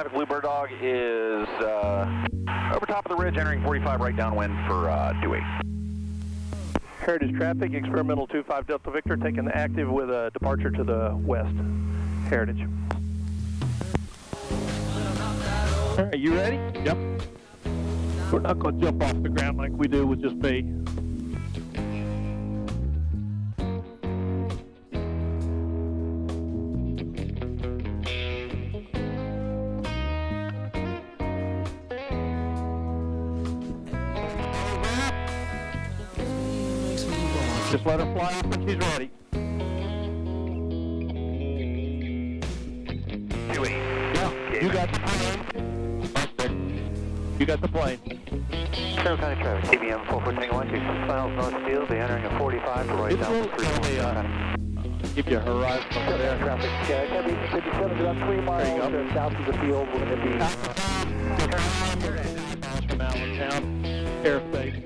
Bluebird Dog is over top of the ridge, entering 45 right downwind for 28. Heritage traffic, experimental 25 Delta Victor, taking the active with a departure to the west. Heritage. All right, you ready? Yep. We're not going to jump off the ground like we do with just me. Just let her fly off when she's ready. 28. Yeah, you got the plane. You got the plane. Carroll County traffic, TBM 4421, 6 miles north field, be entering a 45 to right down to 3. Give you a horizon over there. Traffic, heavy 57 about 3 miles south of the field. We're going to be from Allentown, airspace.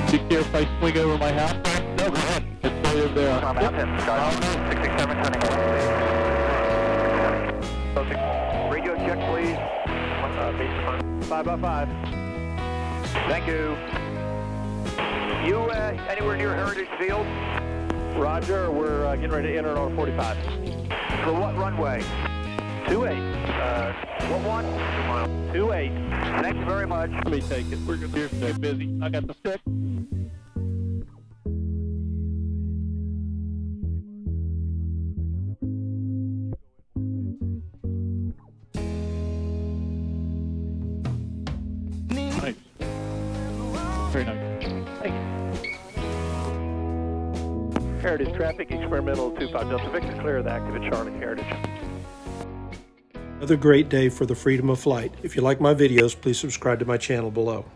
Did you care if I swing over my house? No, go ahead. It's way over there. Mountain, 667, turning radio check, please. 5 by 5. Thank you. You anywhere near Heritage Field? Roger, we're getting ready to enter on 45. For what runway? 28. What one? 28. Thank you very much. Let me take it. We're going to get busy. I got the stick. Nice. Very nice. Thank you. Heritage traffic, experimental 25 Delta Victor, clear the active at Charlotte Heritage. Another great day for the freedom of flight. If you like my videos, please subscribe to my channel below.